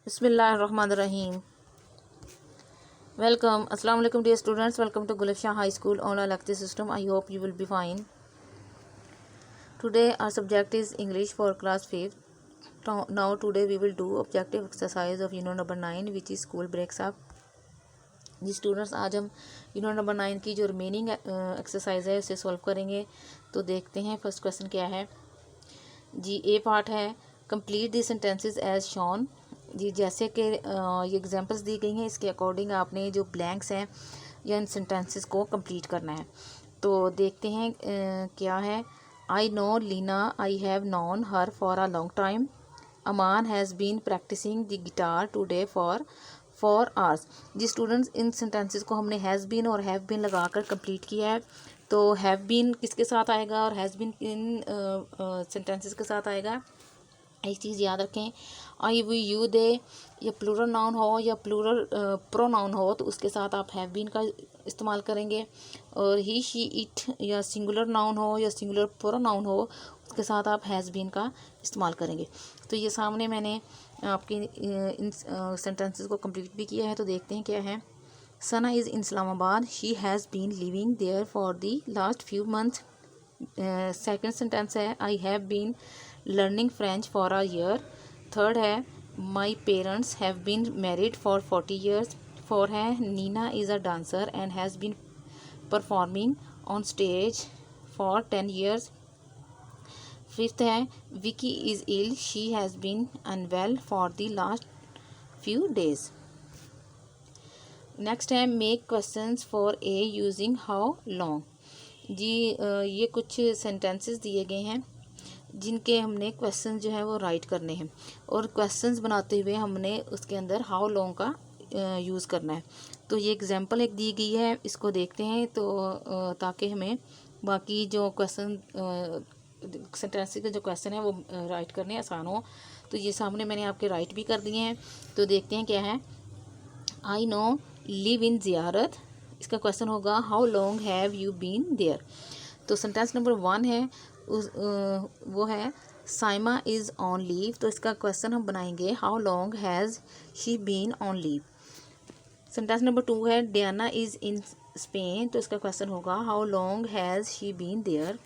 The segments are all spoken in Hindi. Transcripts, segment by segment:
Bismillahirrahmanirrahim. Welcome. Assalamu alaikum dear students. Welcome to Gulafsha High School online lecture system. I hope you will be fine. Today our subject is English for class 5th. Now today we will do objective exercise of unit number 9 which is school breaks up. जी स्टूडेंट्स आज हम यूनिट नंबर 9 की जो रिमेनिंग एक्सरसाइज है उसे सॉल्व करेंगे। तो देखते हैं फर्स्ट क्वेश्चन क्या है। जी ए पार्ट है complete the sentences as shown. जी जैसे कि ये एग्जांपल्स दी गई हैं इसके अकॉर्डिंग आपने जो ब्लैंक्स हैं या इन सेंटेंसेस को कंप्लीट करना है। तो देखते हैं क्या है। I know Leena I have known her for a long time. Aman has been practising the guitar today for 4 hours. जी स्टूडेंट्स इन सेंटेंसेस को हमने हैज़ बीन और हैव बीन लगाकर कंप्लीट किया है। तो हैव बीन किसके साथ आएगा और हैज़ बीन इन सेंटेंसेस के साथ आएगा, एक चीज़ याद रखें। आई वी यू दे या प्लूरल नाउन हो या प्लूरल प्रोनाउन हो तो उसके साथ आप हैव बीन का इस्तेमाल करेंगे। और ही शी इट या सिंगुलर नाउन हो या सिंगुलर प्रोनाउन हो उसके साथ आप हैज़ बीन का इस्तेमाल करेंगे। तो ये सामने मैंने आपकी इन सेंटेंसेस को कंप्लीट भी किया है। तो देखते हैं क्या है। Sana is in Islamabad. She has been living there for the last few months. Second sentence है I have been learning French for a year. Third है my parents have been married for 40 years. Four है Nina is a dancer and has been performing on stage for 10 years. Fifth है Vicky is ill she has been unwell for the last few days. Next है make questions for A using how long. जी ये कुछ सेंटेंसेस दिए गए हैं जिनके हमने क्वेश्चन जो है वो राइट करने हैं और क्वेश्चंस बनाते हुए हमने उसके अंदर हाउ लॉन्ग का यूज़ करना है। तो ये एग्जांपल एक दी गई है, इसको देखते हैं तो ताकि हमें बाकी जो क्वेश्चन सेंटेंस के जो क्वेश्चन है वो राइट करने आसान हो। तो ये सामने मैंने आपके राइट भी कर दिए हैं। तो देखते हैं क्या है। आई नो लिव इन ज़ियारत, इसका क्वेश्चन होगा how long have you been there. तो सेंटेंस नंबर 1 है वो है साइमा इज़ ऑन लीव। तो इसका क्वेश्चन हम बनाएंगे how long has she been on leave. Sentence number 2 है डियाना इज़ इन स्पेन। तो इसका क्वेश्चन होगा how long has she been there.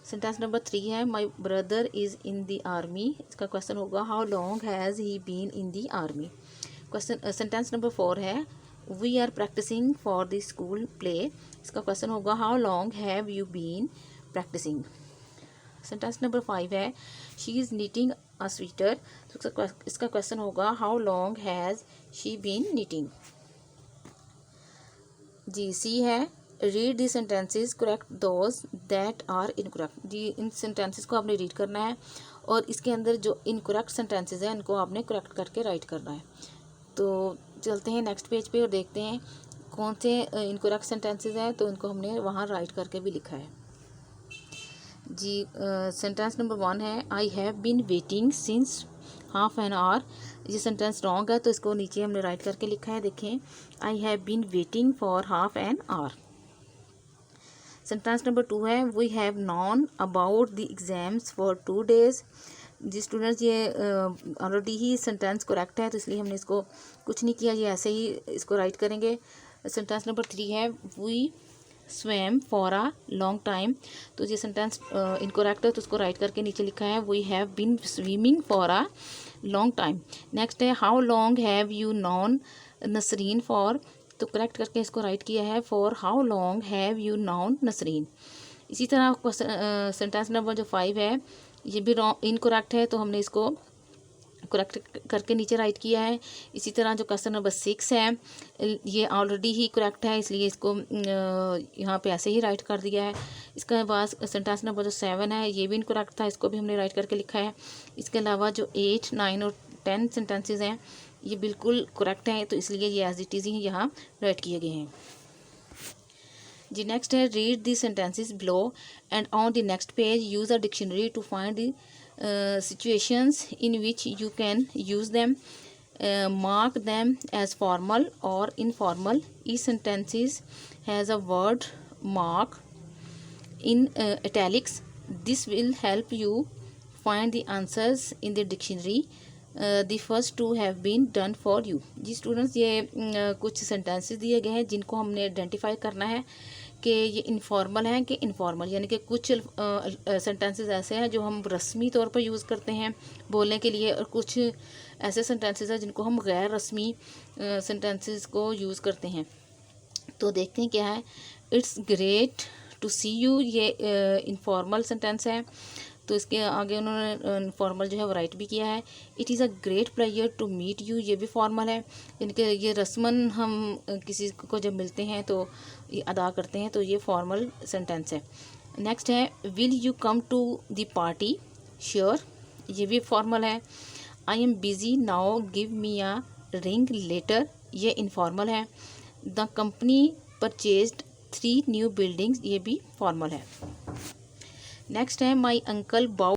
Sentence number 3 है my brother is in the army. इसका क्वेश्चन होगा how long has he been in the army. Question sentence number 4 है we are practising for the school play. इसका क्वेश्चन होगा how long have you been practising. Sentence number 5 है she is knitting a sweater. तो इसका क्वेश्चन होगा how long has she been knitting. जी सी है read the sentences correct those that are incorrect. जी इन सेंटेंसेस को आपने रीड करना है और इसके अंदर जो इनकरेक्ट सेंटेंसेस हैं इनको आपने करेक्ट करके राइट करना है। तो चलते हैं नेक्स्ट पेज पे और देखते हैं कौन से इनकरेक्ट सेंटेंसेस हैं। तो इनको हमने वहाँ राइट करके भी लिखा है। जी सेंटेंस नंबर 1 है I have been waiting since half an hour. ये सेंटेंस रॉन्ग है तो इसको नीचे हमने राइट करके लिखा है। देखें I have been waiting for half an hour. Sentence number 2 है we have known about the exams for 2 days. जी स्टूडेंट्स ये ऑलरेडी ही सेंटेंस करेक्ट है तो इसलिए हमने इसको कुछ नहीं किया, ये ऐसे ही इसको राइट करेंगे। सेंटेंस नंबर 3 है we swam for a long time. तो ये सेंटेंस इनकरेक्ट है तो उसको राइट करके नीचे लिखा है we have been swimming for a long time. Next है how long have you known Nasreen for. तो करेक्ट करके इसको राइट किया है for how long have you known Nasreen. इसी तरह सेंटेंस नंबर जो 5 है ये भी रॉन्ग इनकरेक्ट है तो हमने इसको करेक्ट करके नीचे राइट किया है। इसी तरह जो क्वेश्चन नंबर 6 है ये ऑलरेडी ही करेक्ट है इसलिए इसको यहाँ पे ऐसे ही राइट कर दिया है। इसके बाद सेंटेंस नंबर जो 7 है ये भी इनकरेक्ट था, इसको भी हमने राइट करके लिखा है। इसके अलावा जो 8, 9 और 10 सेंटेंसेस हैं ये बिल्कुल करेक्ट हैं तो इसलिए ये एज इट इज़ ही यहाँ राइट किए गए हैं। जी नेक्स्ट है read the sentences below and on the next page use a dictionary to find the situations in which you can use them. Mark them as formal or informal. Each sentence has a word mark in italics. This will help you find the answers in the dictionary. The first two have been done for you. जी स्टूडेंट्स, ये कुछ सेंटेंसेस दिए गए हैं जिनको हमने आइडेंटिफाई करना है कि ये इनफॉर्मल हैं कि इनफॉर्मल, यानी कि कुछ सेंटेंसेस ऐसे हैं जो हम रस्मी तौर पर यूज़ करते हैं बोलने के लिए, और कुछ ऐसे सेंटेंसेस हैं जिनको हम गैर रस्मी सेंटेंसेस को यूज़ करते हैं। तो देखते हैं क्या है। It's great to see you, ये इनफॉर्मल सेंटेंस है, तो इसके आगे उन्होंने फॉर्मल जो है वो राइट भी किया है। It is a great pleasure to meet you, ये भी फॉर्मल है, यानी कि ये रस्मन हम किसी को जब मिलते हैं तो ये अदा करते हैं, तो ये फॉर्मल सेंटेंस है। नेक्स्ट है will you come to the party, sure, ये भी फॉर्मल है। I am busy now, give me a ring later, ये इनफॉर्मल है। The company purchased 3 new buildings, ये भी फॉर्मल है। नेक्स्ट है माई अंकल बाउ